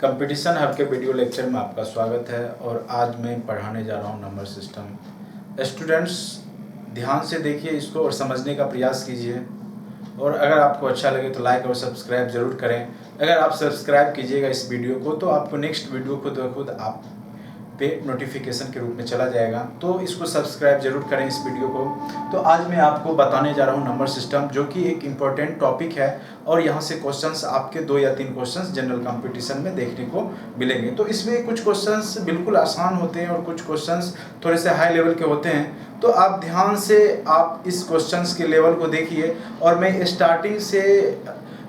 Competition hub के video lecture में आपका स्वागत है और आज मैं पढ़ाने जा रहा हूं नंबर सिस्टम। स्टूडेंट्स ध्यान से देखिए इसको और समझने का प्रयास कीजिए और अगर आपको अच्छा लगे तो लाइक और सब्सक्राइब ज़रूर करें। अगर आप सब्सक्राइब कीजिएगा इस वीडियो को तो आपको नेक्स्ट वीडियो खुद ब खुद आप पे नोटिफिकेशन के रूप में चला जाएगा, तो इसको सब्सक्राइब जरूर करें इस वीडियो को। तो आज मैं आपको बताने जा रहा हूँ नंबर सिस्टम, जो कि एक इम्पॉर्टेंट टॉपिक है और यहाँ से क्वेश्चंस आपके 2 या 3 क्वेश्चंस जनरल कंपटीशन में देखने को मिलेंगे। तो इसमें कुछ क्वेश्चंस बिल्कुल आसान होते हैं और कुछ क्वेश्चंस थोड़े से हाई लेवल के होते हैं। तो आप ध्यान से आप इस क्वेश्चंस के लेवल को देखिए और मैं स्टार्टिंग से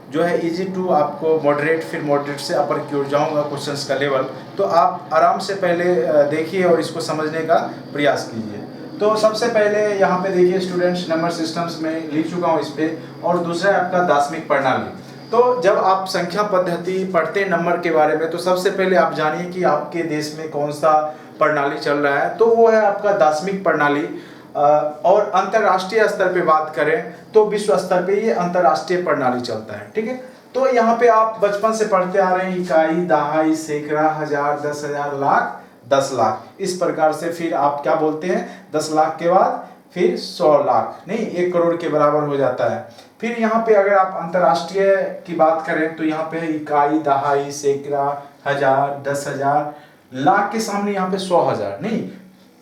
जो है इजी टू आपको मॉडरेट, फिर मॉडरेट से अपर की ओर जाऊँगा क्वेश्चंस का लेवल। तो आप आराम से पहले देखिए और इसको समझने का प्रयास कीजिए। तो सबसे पहले यहाँ पे देखिए स्टूडेंट्स, नंबर सिस्टम्स में लिख चुका हूँ इस पे, और दूसरा है आपका दार्शनिक प्रणाली। तो जब आप संख्या पद्धति पढ़ते हैं नंबर के बारे में, तो सबसे पहले आप जानिए कि आपके देश में कौन सा प्रणाली चल रहा है। तो वो है आपका दार्शनिक प्रणाली। और अंतरराष्ट्रीय स्तर पे बात करें तो विश्व स्तर पे ये अंतरराष्ट्रीय प्रणाली चलता है, ठीक है। तो यहाँ पे आप बचपन से पढ़ते आ रहे हैं इकाई, दहाई, सैकड़ा, हजार, 10,000, लाख, 10 लाख, इस प्रकार से। फिर आप क्या बोलते हैं, 10 लाख के बाद फिर 100 लाख, नहीं 1 करोड़ के बराबर हो जाता है। फिर यहाँ पे अगर आप अंतरराष्ट्रीय की बात करें तो यहाँ पे है इकाई, दहाई, सैकड़ा, हजार, 10,000, लाख के सामने यहाँ पे 100,000, नहीं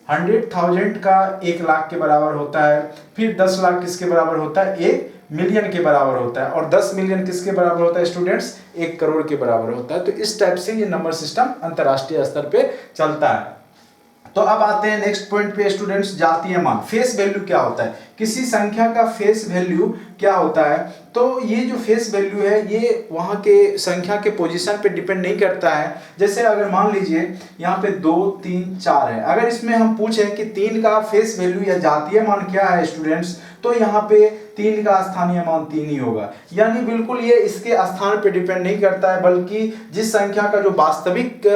100,000 का 1 लाख के बराबर होता है। फिर 10 लाख किसके बराबर होता है, 1 मिलियन के बराबर होता है। और 10 मिलियन किसके बराबर होता है स्टूडेंट्स, 1 करोड़ के बराबर होता है। तो इस टाइप से ये नंबर सिस्टम अंतरराष्ट्रीय स्तर पे चलता है। तो अब आते हैं नेक्स्ट पॉइंट पे स्टूडेंट्स, जातीय मान, फेस वैल्यू क्या होता है, किसी संख्या का फेस वैल्यू क्या होता है। तो ये जो फेस वैल्यू है ये वहाँ के संख्या के पोजीशन पे डिपेंड नहीं करता है। जैसे अगर मान लीजिए यहाँ पे 2, 3, 4 है, अगर इसमें हम पूछें कि 3 का फेस वैल्यू या जातीय मान क्या है स्टूडेंट्स, तो यहाँ पे 3 का स्थानीय मान 3 ही होगा। यानी बिल्कुल ये इसके स्थान पे डिपेंड नहीं करता है, बल्कि जिस संख्या का जो वास्तविक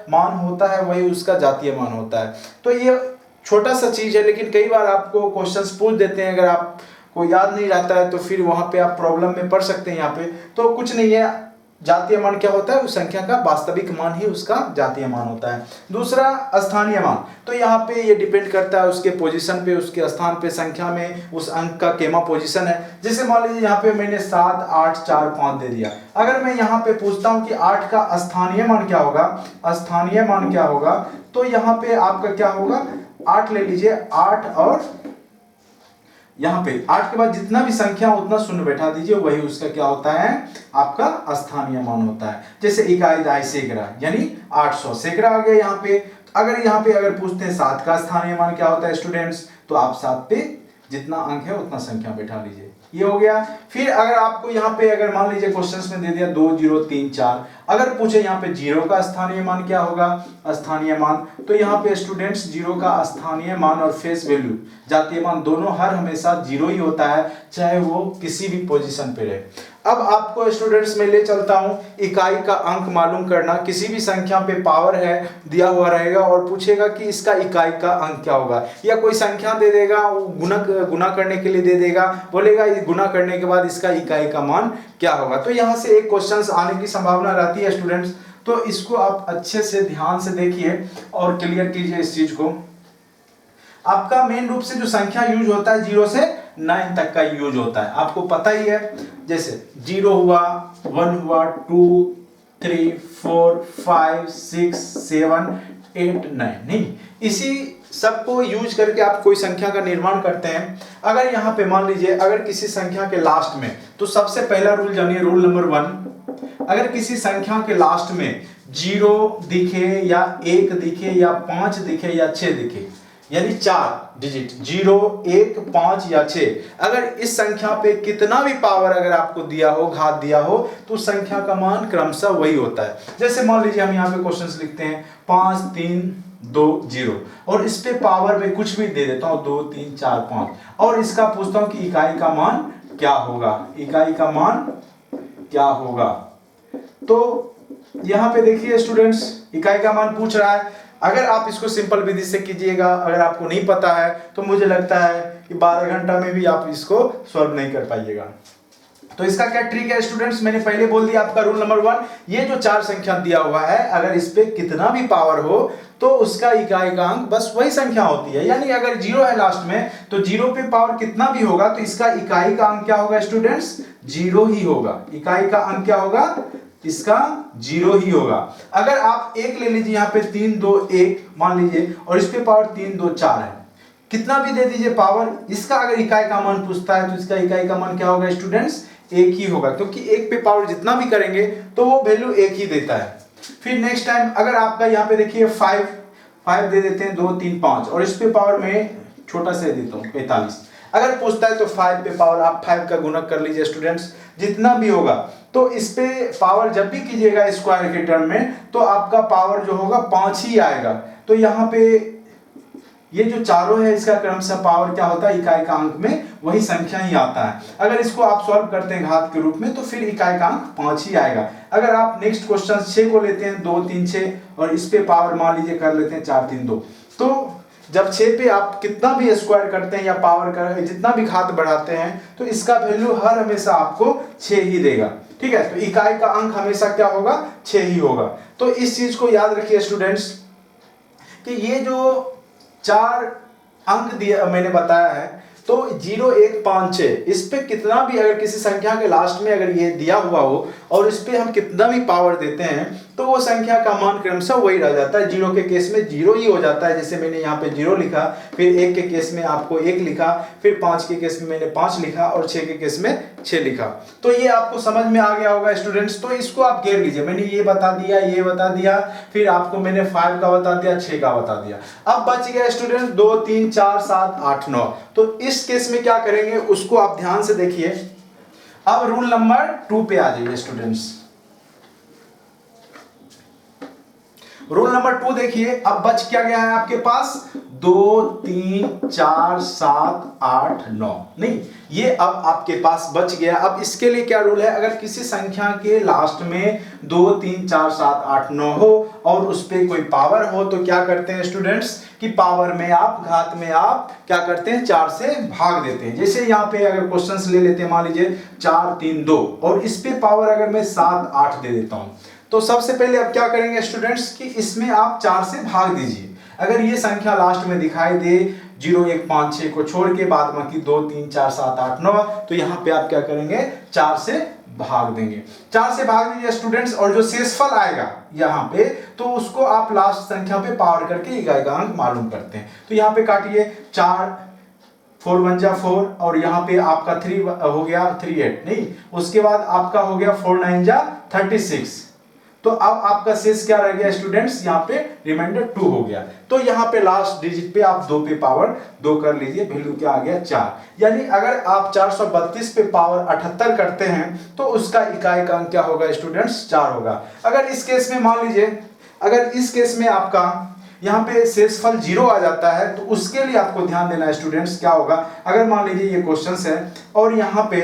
मान होता है वही उसका जातीय मान होता है। तो ये छोटा सा चीज है, लेकिन कई बार आपको क्वेश्चंस पूछ देते हैं, अगर आपको याद नहीं रहता है तो फिर वहां पे आप प्रॉब्लम में पढ़ सकते हैं। यहाँ पे तो कुछ नहीं है, जातीय मान क्या होता है, उस संख्या का वास्तविक मान ही उसका जातीय मान होता है। दूसरा स्थानीय मान, तो यहाँ पे ये डिपेंड करता है उसके पोजीशन पे, उसके स्थान पे, संख्या में उस अंक का केमा पोजीशन है। जैसे मान लीजिए यहाँ पे मैंने 7, 8, 4, 5 दे दिया। अगर मैं यहाँ पे पूछता हूँ कि 8 का स्थानीय मान क्या होगा, स्थानीय मान क्या होगा, तो यहाँ पे आपका क्या होगा, 8 ले लीजिए, 8 और यहाँ पे 8 के बाद जितना भी संख्या उतना शून्य बैठा दीजिए, वही उसका क्या होता है, आपका स्थानीय मान होता है। जैसे इकाई, दहाई, सैकड़ा, यानी 800 सैकड़ा आ गया यहाँ पे। अगर यहाँ पे अगर पूछते हैं 7 का स्थानीय मान क्या होता है स्टूडेंट्स, तो आप 7 पे जितना अंक है उतना संख्या बैठा लीजिए, ये हो गया। फिर अगर आपको यहाँ पे अगर मान लीजिए क्वेश्चंस में दे दिया 2, 0, 3, 4, अगर पूछे यहाँ पे 0 का स्थानीय मान क्या होगा, स्थानीय मान, तो यहाँ पे स्टूडेंट्स 0 का स्थानीय मान और फेस वैल्यू, जातीय मान, दोनों हर हमेशा 0 ही होता है, चाहे वो किसी भी पोजीशन पे रहे। अब आपको स्टूडेंट्स में ले चलता हूं, इकाई का अंक मालूम करना। किसी भी संख्या पे पावर है दिया हुआ रहेगा और पूछेगा कि इसका इकाई का अंक क्या होगा, या कोई संख्या दे देगा, गुना करने के लिए दे देगा, बोलेगा गुना करने के बाद इसका इकाई का मान क्या होगा। तो यहाँ से एक क्वेश्चंस आने की संभावना रहती है स्टूडेंट्स। तो इसको आप अच्छे से ध्यान से देखिए और क्लियर कीजिए इस चीज को। आपका मेन रूप से जो संख्या यूज होता है 0 से 9 तक का यूज होता है, आपको पता ही है। जैसे 0 हुआ, 1 हुआ, 2, 3, 4, 5, 6, 7, 8, 9, नहीं, इसी सबको यूज करके आप कोई संख्या का निर्माण करते हैं। अगर यहाँ पे मान लीजिए अगर किसी संख्या के लास्ट में, तो सबसे पहला रूल जानिए, रूल नंबर 1, अगर किसी संख्या के लास्ट में 0 दिखे या 1 दिखे या 5 दिखे या 6 दिखे, यानी 4 डिजिट 0, 1, 5 या 6, अगर इस संख्या पे कितना भी पावर अगर आपको दिया हो, घात दिया हो, तो संख्या का मान क्रमशः वही होता है। जैसे मान लीजिए हम यहाँ पे क्वेश्चंस लिखते हैं 5, 3, 2, 0, और इस पे पावर में कुछ भी दे देता हूँ 2, 3, 4, 5, और इसका पूछता हूँ कि इकाई का मान क्या होगा, इकाई का मान क्या होगा। तो यहाँ पे देखिए स्टूडेंट्स, इकाई का मान पूछ रहा है। अगर आप इसको सिंपल विधि से कीजिएगा, अगर आपको नहीं पता है तो मुझे लगता है कि 12 घंटा में भी आप इसको सॉल्व नहीं कर पाइएगा। तो इसका क्या ट्रिक है स्टूडेंट्स, मैंने पहले बोल दिया आपका रूल नंबर 1, ये जो 4 संख्या दिया हुआ है अगर इस पे कितना भी पावर हो तो उसका इकाई का अंक बस वही संख्या होती है। यानी अगर 0 है लास्ट में तो 0 पे पावर कितना भी होगा तो इसका इकाई का अंक क्या होगा स्टूडेंट्स, 0 ही होगा। इकाई का अंक क्या होगा, इसका 0 ही होगा। अगर आप एक ले लीजिए, यहाँ पे 3 2 1 मान लीजिए और इस पे पावर 3 2 4 है, कितना भी दे दीजिए पावर, इसका अगर इकाई का मान पूछता है तो इसका इकाई का मान क्या होगा स्टूडेंट्स, 1 ही होगा, क्योंकि 1 पे पावर जितना भी करेंगे तो वो वैल्यू 1 ही देता है। फिर नेक्स्ट टाइम अगर आपका यहाँ पे देखिए 5 दे देते हैं, 2 3 5 और इस पे पावर में छोटा से देता हूँ 45, अगर पूछता है तो 5 पे पावर आप 5 का गुणक कर लीजिए स्टूडेंट्स, जितना भी होगा तो इस पे पावर जब भी कीजिएगा स्क्वायर के टर्म में तो आपका पावर जो होगा 5 ही आएगा। तो यहाँ पे ये जो चारों है इसका क्रमशः पावर क्या होता है, इकाई का अंक में वही संख्या ही आता है। अगर इसको आप सॉल्व करते हैं घात के रूप में तो फिर इकाई का अंक 5 ही आएगा। अगर आप नेक्स्ट क्वेश्चन 6 को लेते हैं, 2 3 6 और इस पे पावर मान लीजिए कर लेते हैं 4 3 2, तो जब 6 पे आप कितना भी स्क्वायर करते हैं या पावर कर जितना भी घात बढ़ाते हैं तो इसका वैल्यू हर हमेशा आपको 6 ही देगा। ठीक है, तो इकाई का अंक हमेशा क्या होगा, 6 ही होगा। तो इस चीज को याद रखिए स्टूडेंट्स कि ये जो 4 अंक दिया मैंने बताया है तो 0 1 5 6 इस पे कितना भी अगर किसी संख्या के लास्ट में अगर ये दिया हुआ हो और इस पे हम कितना भी पावर देते हैं तो वो संख्या का मान क्रमशः वही रह जाता है। 0 के केस में 0 ही हो जाता है, जैसे मैंने यहाँ पे 0 लिखा, फिर 1 के केस में आपको 1 लिखा, फिर 5 के केस में मैंने 5 लिखा और 6 के केस में 6 लिखा। तो ये आपको समझ में आ गया होगा स्टूडेंट्स। तो इसको आप घेर लीजिए, मैंने ये बता दिया, फिर आपको मैंने 5 का बता दिया, 6 का बता दिया। अब बच गया स्टूडेंट्स 2 3 4 7 8 9। तो इस केस में क्या करेंगे उसको आप ध्यान से देखिए। अब रूल नंबर 2 पे आ जाइए स्टूडेंट्स। रूल नंबर 2 देखिए, अब बच क्या गया है आपके पास, 2 3 4 7 8 9, नहीं ये अब आपके पास बच गया। अब इसके लिए क्या रूल है, अगर किसी संख्या के लास्ट में 2 3 4 7 8 9 हो और उस पे कोई पावर हो तो क्या करते हैं स्टूडेंट्स कि पावर में आप घात में आप क्या करते हैं 4 से भाग देते हैं। जैसे यहाँ पे अगर क्वेश्चंस ले लेते हैं, मान लीजिए 4 3 2 और इस पे पावर अगर मैं 7 8 दे देता हूं तो सबसे पहले आप क्या करेंगे स्टूडेंट्स कि इसमें आप 4 से भाग दीजिए। अगर ये संख्या लास्ट में दिखाई दे 0 1 5 6 को छोड़ के बाद बाकी 2 3 4 7 8 9 तो यहाँ पे आप क्या करेंगे 4 से भाग देंगे। 4 से भाग दीजिए स्टूडेंट्स और जो शेषफल आएगा यहाँ पे तो उसको आप लास्ट संख्या पे पावर करके इकाई का अंक मालूम करते हैं। तो यहाँ पे काटिए 4 4 1 जा 4 और यहाँ पे आपका 3 हो गया 3 8, नहीं उसके बाद आपका हो गया 4 9 जा 36। तो अब आपका शेष क्या रह गया स्टूडेंट्स, यहाँ पे रिमाइंडर 2 हो गया। तो यहाँ पे लास्ट डिजिट पे आप 2 पे पावर 2 कर लीजिए, वैल्यू क्या आ गया 4। यानी अगर आप 432 पे पावर 78 करते हैं तो उसका इकाई का अंक क्या होगा स्टूडेंट्स 4 होगा। अगर इस केस में मान लीजिए, अगर इस केस में आपका यहाँ पे शेषफल 0 आ जाता है तो उसके लिए आपको ध्यान देना है स्टूडेंट्स। क्या होगा, अगर मान लीजिए ये क्वेश्चन है और यहाँ पे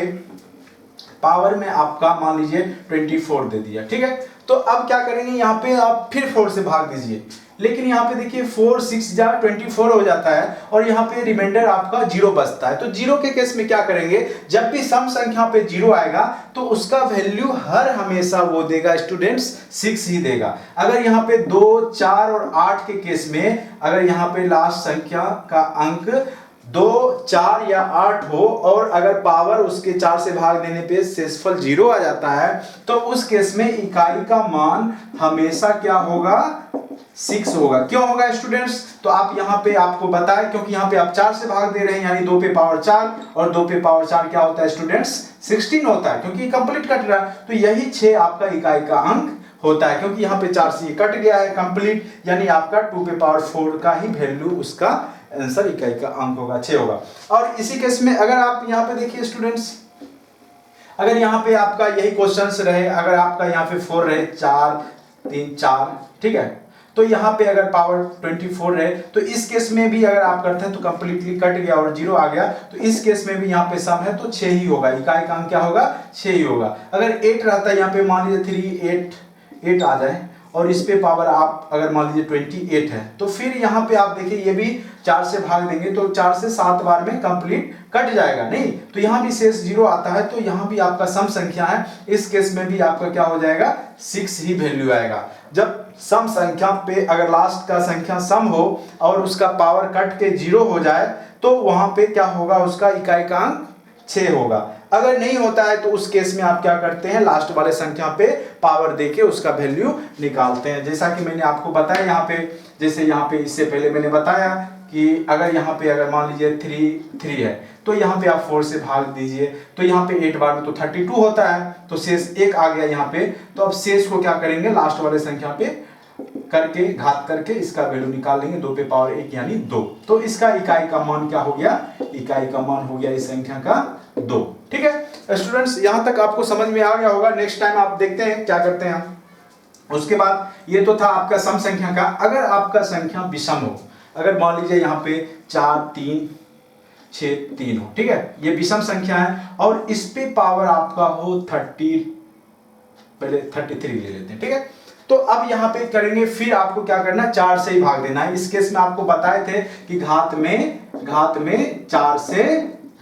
पावर में आपका मान लीजिए 24 दे दिया, ठीक है, तो अब क्या करेंगे यहाँ पे आप फिर 4 से भाग दीजिए। लेकिन यहाँ पे देखिए 4 6 जा 24 हो जाता है और यहाँ पे रिमाइंडर आपका 0 बचता है। तो 0 के केस में क्या करेंगे, जब भी सम संख्या पे 0 आएगा तो उसका वैल्यू हर हमेशा वो देगा स्टूडेंट्स 6 ही देगा। अगर यहाँ पे 2 4 और 8 के केस में अगर यहाँ पे लास्ट संख्या का अंक 2 4 या 8 हो और अगर पावर उसके 4 से भाग देने पे शेषफल 0 आ जाता है तो उस केस में इकाई का मान हमेशा क्या होगा 6 होगा। क्यों होगा स्टूडेंट्स, तो आप यहाँ पे आपको बताएं क्योंकि यहाँ पे आप 4 से भाग दे रहे हैं, यानी 2 पे पावर 4 और 2 पे पावर 4 क्या होता है स्टूडेंट्स 16 होता है, क्योंकि कंप्लीट कट रहा है। तो यही 6 आपका इकाई का अंक होता है, क्योंकि यहाँ पे 4 से ये कट गया है कंप्लीट, यानी आपका 2 पे पावर 4 का ही वैल्यू उसका आंसर इकाई का अंक होगा 6 होगा। और इसी केस में अगर आप यहाँ पे देखिए स्टूडेंट्स, अगर यहाँ पे आपका यही क्वेश्चन रहे, अगर आपका यहाँ पे 4 रहे 4 3 4, ठीक है, तो यहाँ पे अगर पावर 24 रहे तो इस केस में भी अगर आप करते हैं तो कंप्लीटली कट गया और 0 आ गया, तो इस केस में भी यहाँ पे सम है तो 6 ही होगा, इकाई का अंक क्या होगा 6 ही होगा। अगर 8 रहता है यहाँ पे मान लीजिए 3 8 8 आ जाए और इस पे पावर आप अगर मान लीजिए 28 है, तो फिर यहाँ पे आप देखिए ये भी 4 से भाग देंगे तो 4 से 7 बार में कंप्लीट कट जाएगा, नहीं तो यहाँ भी शेष 0 आता है, तो यहाँ भी आपका सम संख्या है, इस केस में भी आपका क्या हो जाएगा 6 ही वैल्यू आएगा। जब सम संख्या पे अगर लास्ट का संख्या सम हो और उसका पावर कट के 0 हो जाए तो वहां पे क्या होगा, उसका इकाई का अंक 6 होगा। अगर नहीं होता है तो उस केस में आप क्या करते हैं, लास्ट वाले संख्या पे पावर देके उसका वैल्यू निकालते हैं। जैसा कि मैंने आपको बताया यहाँ पे, जैसे यहाँ पे इससे पहले मैंने बताया कि अगर यहाँ पे अगर मान लीजिए 3 है तो यहाँ पे आप 4 से भाग दीजिए, तो यहाँ पे 8 बार में तो 32 होता है, तो शेष 1 आ गया यहाँ पे। तो अब शेष को क्या करेंगे, लास्ट वाले संख्या पे करके घात करके इसका वैल्यू निकाल लेंगे, 2 पे पावर 1 यानी 2। तो इसका इकाई का मान क्या हो गया, इकाई का मान हो गया इस संख्या का 2। ठीक है स्टूडेंट्स, यहां तक आपको समझ में आ गया होगा। नेक्स्ट टाइम आप देखते हैं क्या करते हैं। उसके बाद ये तो था आपका सम संख्या का। अगर आपका संख्या विषम हो, अगर मान लीजिए यहाँ पे 4 3 6 3 हो, ठीक है, ये विषम संख्या है और इस पे पावर आपका हो 30, पहले 33 ले लेते हैं, ठीक है। तो अब यहाँ पे करेंगे, फिर आपको क्या करना है, 4 से ही भाग देना है। इस केस में आपको बताए थे कि घात में 4 से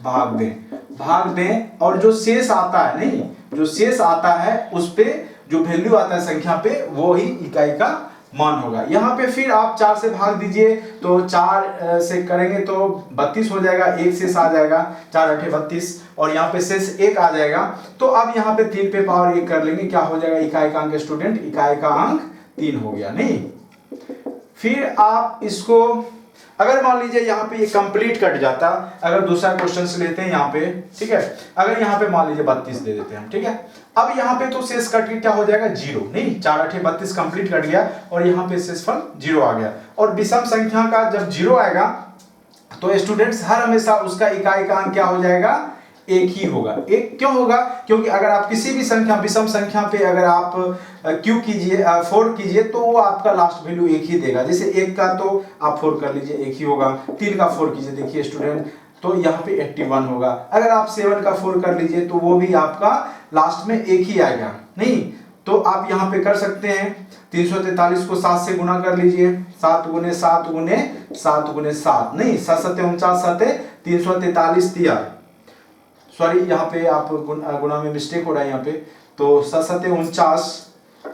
भाग दें और जो शेष आता है, नहीं जो शेष आता है उस पे जो वैल्यू आता है संख्या पे, वो ही इकाई का मान होगा। यहाँ पे फिर आप 4 से भाग दीजिए, तो 4 से करेंगे तो 32 हो जाएगा, 1 शेष आ जाएगा, 4 8 32 और यहाँ पे शेष 1 आ जाएगा। तो अब यहाँ पे 3 पे पावर 1 कर लेंगे, क्या हो जाएगा इकाई का अंक स्टूडेंट, इकाई का अंक 3 हो गया। नहीं फिर आप इसको अगर मान लीजिए यहाँ पे ये कंप्लीट कट जाता, अगर दूसरा क्वेश्चन लेते हैं यहाँ पे, ठीक है, अगर यहाँ पे मान लीजिए 32 दे देते हैं हम, ठीक है। अब यहाँ पे तो शेष कट के क्या हो जाएगा 0, नहीं 4 8 32 कंप्लीट कट गया और यहाँ पे शेषफल 0 आ गया। और विषम संख्या का जब 0 आएगा तो स्टूडेंट्स हर हमेशा उसका इकाई का अंक क्या हो जाएगा, 1 ही होगा। 1 क्यों होगा, क्योंकि अगर आप किसी भी संख्या विषम संख्या पे अगर आप क्यू कीजिए 4 कीजिए तो वो आपका लास्ट वैल्यू 1 ही देगा। जैसे 1 का तो आप 4 कर लीजिए 1 ही होगा, 3 का 4 कीजिए देखिए स्टूडेंट तो यहाँ पे 81 होगा। अगर आप 7 का 4 कर लीजिए तो वो भी आपका लास्ट में 1 ही आएगा। नहीं तो आप यहाँ पे कर सकते हैं 343 को 7 से गुना कर लीजिए, 7 गुने 7 गुने 7 गुने 7, नहीं 7 7 49 7 343 दिया, सॉरी यहाँ पे आप गुना में मिस्टेक हो रहा है यहाँ पे, तो 7 7 49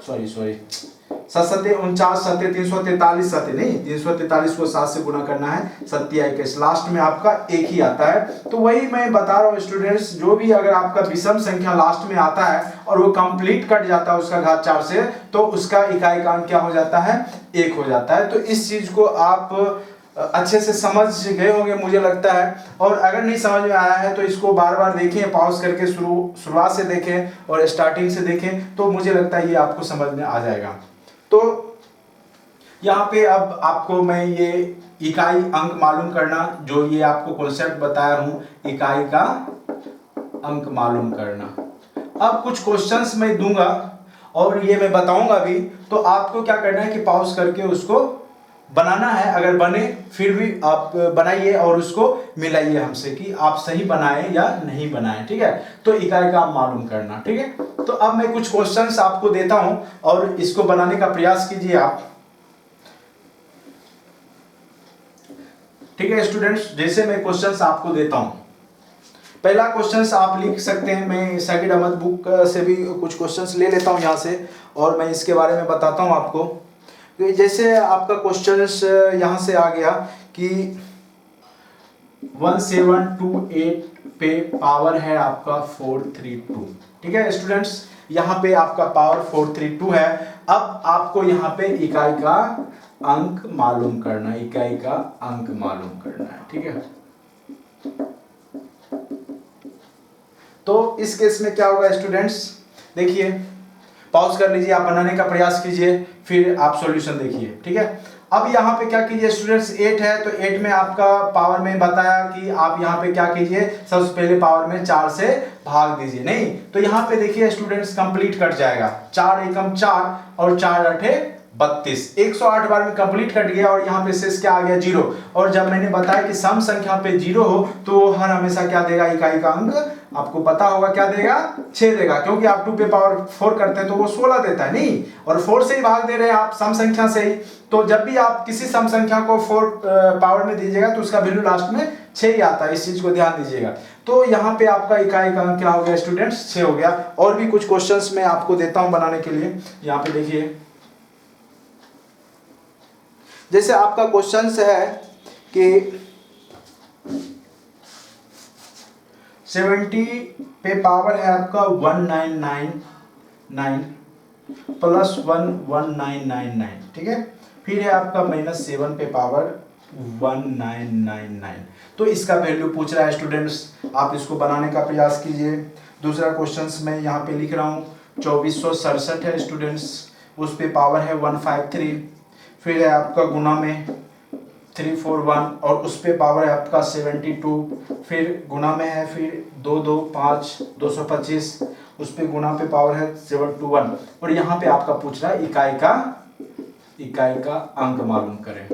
सॉरी 7 7 49 7 343 7 नहीं 343 को 7 से गुना करना है, 7 21 लास्ट में आपका 1 ही आता है। तो वही मैं बता रहा हूँ स्टूडेंट्स, जो भी अगर आपका विषम संख्या लास्ट में आता है और वो कंप्लीट कट जाता है उसका घात 4 से, तो उसका इकाई का अंक क्या हो जाता है, 1 हो जाता है। तो इस चीज को आप अच्छे से समझ गए होंगे मुझे लगता है। और अगर नहीं समझ में आया है तो इसको बार बार देखें, पॉज करके शुरुआत से देखें और स्टार्टिंग से देखें, तो मुझे लगता है ये आपको समझ में आ जाएगा। तो यहाँ पे अब आपको मैं ये इकाई अंक मालूम करना, जो ये आपको कॉन्सेप्ट बताया हूँ इकाई का अंक मालूम करना। अब कुछ क्वेश्चंस मैं दूंगा और ये मैं बताऊंगा भी, तो आपको क्या करना है कि पॉज करके उसको बनाना है। अगर बने फिर भी आप बनाइए और उसको मिलाइए हमसे कि आप सही बनाए या नहीं बनाए, ठीक है। तो इकाई का आप मालूम करना, ठीक है। तो अब मैं कुछ क्वेश्चंस आपको देता हूं और इसको बनाने का प्रयास कीजिए आप, ठीक है स्टूडेंट्स। जैसे मैं क्वेश्चंस आपको देता हूं, पहला क्वेश्चंस आप लिख सकते हैं, मैं साकिब अहमद बुक से भी कुछ क्वेश्चंस ले लेता हूं यहाँ से और मैं इसके बारे में बताता हूं आपको। जैसे आपका क्वेश्चंस यहाँ से आ गया कि 1728 पे पावर है आपका 432, ठीक है स्टूडेंट्स, यहाँ पे आपका पावर 432 है। अब आपको यहाँ पे इकाई का अंक मालूम करना है, इकाई का अंक मालूम करना है, ठीक है। तो इस केस में क्या होगा स्टूडेंट्स, देखिए पॉज कर लीजिए, आप बनाने का प्रयास कीजिए, फिर आप सॉल्यूशन देखिए, ठीक है। अब यहाँ पे क्या कीजिए स्टूडेंट्स, 8 है तो 8 में आपका पावर में बताया कि आप यहाँ पे क्या कीजिए, सबसे पहले पावर में 4 से भाग दीजिए। नहीं तो यहाँ पे देखिए स्टूडेंट्स कंप्लीट कट जाएगा, 4 एकम 4 और 4 अठे 32, 108 बार में कंप्लीट कट गया और यहाँ पे शेष क्या आ गया 0। और जब मैंने बताया कि सम संख्या पे 0 हो तो हर हमेशा क्या देगा, इकाई का अंक आपको पता होगा क्या देगा, 6 देगा, क्योंकि आप 2 पे पावर 4 करते हैं तो वो 16 देता है, नहीं, और 4 से ही भाग दे रहे हैं आप, सम संख्या से ही। तो जब भी आप किसी सम संख्या को 4 पावर में दीजिएगा तो उसका वैल्यू लास्ट में 6 ही आता है, इस चीज को ध्यान दीजिएगा। तो यहाँ पे आपका इकाई का अंक क्या हो गया स्टूडेंट्स, 6 हो गया। और भी कुछ क्वेश्चंस मैं आपको देता हूं बनाने के लिए। यहाँ पे देखिए, जैसे आपका क्वेश्चन है कि 70 पे पावर है आपका 1999 प्लस 11999, ठीक है। फिर है आपका -7 पे पावर 1999। तो इसका वैल्यू पूछ रहा है स्टूडेंट्स, आप इसको बनाने का प्रयास कीजिए। दूसरा क्वेश्चन मैं यहाँ पे लिख रहा हूँ 2467 है स्टूडेंट्स, उस पे पावर है 153। फिर है आपका गुना में 341 और उस पे पावर है आपका 72। फिर गुना में है फिर 225 225, उस पे गुना पे पावर है 721। और यहाँ पे आपका पूछ रहा है इकाई का अंक मालूम करें।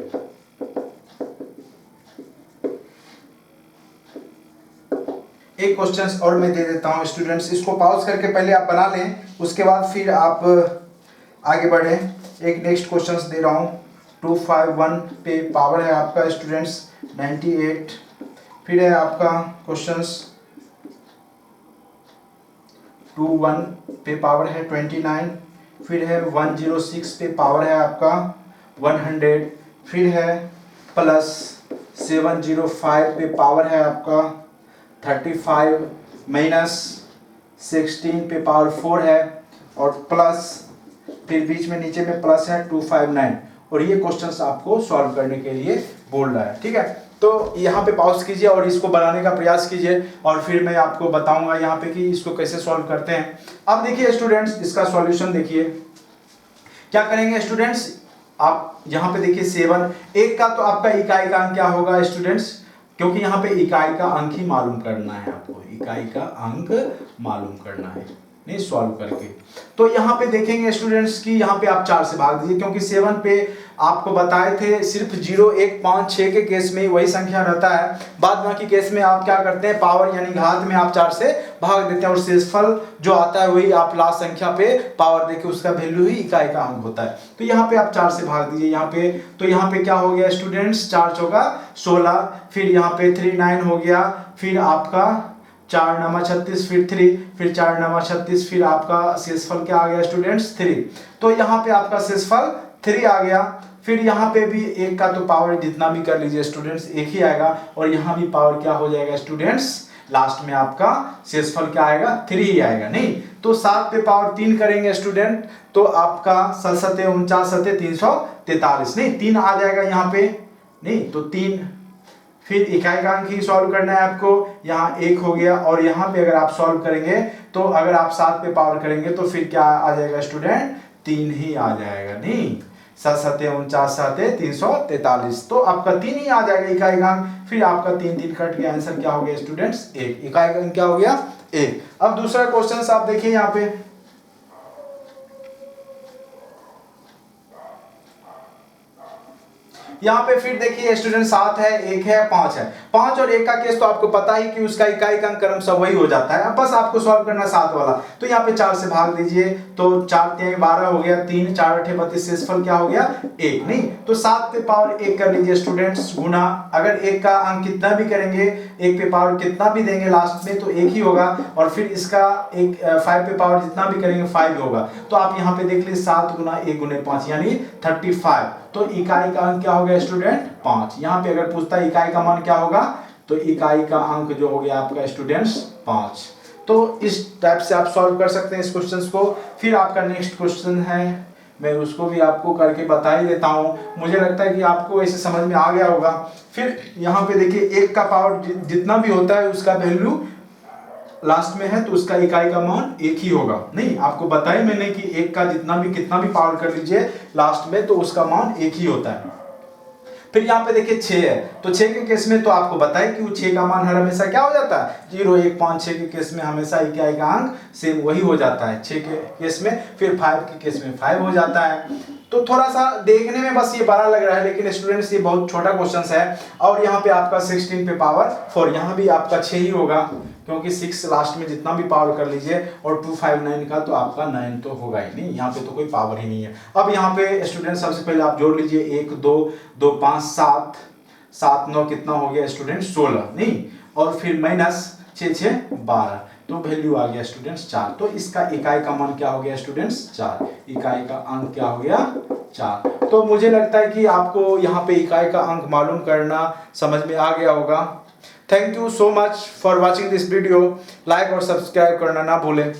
एक क्वेश्चन और मैं दे देता हूं स्टूडेंट्स, इसको पॉज करके पहले आप बना लें, उसके बाद फिर आप आगे बढ़े। एक नेक्स्ट क्वेश्चन दे रहा हूं 251 पे पावर है आपका स्टूडेंट्स 98। फिर है आपका क्वेश्चंस 21 पे पावर है 29। फिर है 106 पे पावर है आपका 100। फिर है प्लस 705 पे पावर है आपका 35 माइनस 16 पे पावर 4 है और प्लस फिर बीच में नीचे में प्लस है 259। और ये क्वेश्चंस आपको सॉल्व करने के लिए बोल रहा है, ठीक है। तो यहाँ पे पॉज कीजिए और इसको बनाने का प्रयास कीजिए और फिर मैं आपको बताऊंगा यहाँ पे कि इसको कैसे सॉल्व करते हैं। अब देखिए स्टूडेंट्स, इसका सॉल्यूशन देखिए क्या करेंगे स्टूडेंट्स। आप यहाँ पे देखिए 7 एक का तो आपका इकाई का अंक क्या होगा स्टूडेंट्स, क्योंकि यहाँ पे इकाई का अंक ही मालूम करना है आपको, इकाई का अंक मालूम करना है नहीं सॉल्व करके। तो यहाँ पे देखेंगे स्टूडेंट्स कि यहाँ पे आप 4 से भाग दीजिए, क्योंकि 7 पे आपको बताए थे सिर्फ 0 1 5 6 के केस में वही संख्या रहता है, बाद बाकी केस में आप क्या करते हैं पावर यानी घात में आप 4 से भाग देते हैं और शेषफल जो आता है वही आप लास्ट संख्या पे पावर देके उसका वैल्यू ही इकाई का अंक होता है। तो यहाँ पे आप 4 से भाग दीजिए यहाँ पे, तो यहाँ पे क्या हो गया स्टूडेंट्स 4 होगा 16, फिर यहाँ पे 39 हो गया, फिर आपका 4 9 36, फिर 3, फिर 4 9 36, फिर आपका शेषफल क्या आ गया स्टूडेंट्स 3। तो यहाँ पे आपका शेषफल 3 आ गया। फिर यहाँ पे भी एक का तो पावर जितना भी कर लीजिए स्टूडेंट्स एक ही आएगा और यहाँ भी पावर क्या हो जाएगा स्टूडेंट्स, लास्ट में आपका शेषफल क्या आएगा 3 ही आएगा नहीं। तो 7 पे पावर 3 करेंगे स्टूडेंट तो आपका 7 7 49 7 343 नहीं 3 आ जाएगा यहाँ पे नहीं, तो 3। फिर इकाई का अंक ही सॉल्व करना है आपको, यहाँ 1 हो गया और यहाँ पे अगर आप सॉल्व करेंगे तो अगर आप 7 पे पावर करेंगे तो फिर क्या आ जाएगा स्टूडेंट 3 ही आ जाएगा नहीं, 7 7 49 7 343, तो आपका 3 ही आ जाएगा इकाई का अंक। फिर आपका 3 3 कट गया, आंसर क्या हो गया स्टूडेंट्स 1, इकाई का अंक क्या हो गया 1। अब दूसरा क्वेश्चन आप देखिए यहाँ पे, यहाँ पे फिर देखिए स्टूडेंट 7 है 1 है 5 है, 5 और 1 का केस तो आपको पता ही कि उसका इकाई का अंक क्रम सब वही हो जाता है, अब बस आपको सॉल्व करना 7 वाला। तो यहाँ पे 4 से भाग दीजिए तो 4 3 12 हो गया, 3 4 8 32, शेषफल क्या हो गया 1 नहीं। तो 7 पे पावर 1 कर लीजिए स्टूडेंट्स गुना, अगर 1 का अंक कितना भी करेंगे 1 पे पावर कितना भी देंगे लास्ट में तो 1 ही होगा, और फिर इसका 5 पे पावर जितना भी करेंगे 5 होगा। तो आप यहाँ पे देख लीजिए 7 गुना 1 गुने 5 यानी 35, तो इकाई का अंक क्या हो गया स्टूडेंट 5। यहाँ पे अगर पूछता है इकाई का मान क्या होगा तो इकाई का अंक जो हो गया आपका स्टूडेंट्स 5। तो इस टाइप से आप सॉल्व कर सकते हैं इस क्वेश्चन को। फिर आपका नेक्स्ट क्वेश्चन है, मैं उसको भी आपको करके बता ही देता हूँ, मुझे लगता है कि आपको ऐसे समझ में आ गया होगा। फिर यहाँ पे देखिए 1 का पावर जितना भी होता है उसका वैल्यू लास्ट में है तो उसका इकाई का मान 1 ही होगा नहीं, आपको बताया मैंने कि 1 का जितना भी कितना भी पावर कर लीजिए लास्ट में तो उसका मान 1 ही होता है। फिर यहाँ पे देखिए 6 है, तो 6 के केस में तो आपको बताया कि वो 6 का मान हर हमेशा क्या हो जाता है 0 1 5 6 के केस में हमेशा इकाई का अंक सेम वही हो जाता है 6 के केस में, फिर 5 के केस में 5 हो जाता है। तो थोड़ा सा देखने में बस ये बड़ा लग रहा है लेकिन स्टूडेंट्स ये बहुत छोटा क्वेश्चन है। और यहाँ पे आपका 16 पे पावर 4, यहाँ भी आपका 6 ही होगा क्योंकि 6 लास्ट में जितना भी पावर कर लीजिए और 259 का तो आपका 9 तो होगा ही नहीं, यहाँ पे तो कोई पावर ही नहीं है। अब यहाँ पे स्टूडेंट सबसे पहले आप जोड़ लीजिए 1 2 2 5 7 7 9 कितना हो गया स्टूडेंट 16 नहीं, और फिर माइनस 6 6 12, तो वैल्यू आ गया स्टूडेंट्स 4। तो इसका इकाई का मान क्या हो गया स्टूडेंट्स 4, इकाई का अंक क्या हो गया 4। तो मुझे लगता है कि आपको यहाँ पे इकाई का अंक मालूम करना समझ में आ गया होगा। Thank you so much for watching this video, like और सब्सक्राइब करना ना भूलें।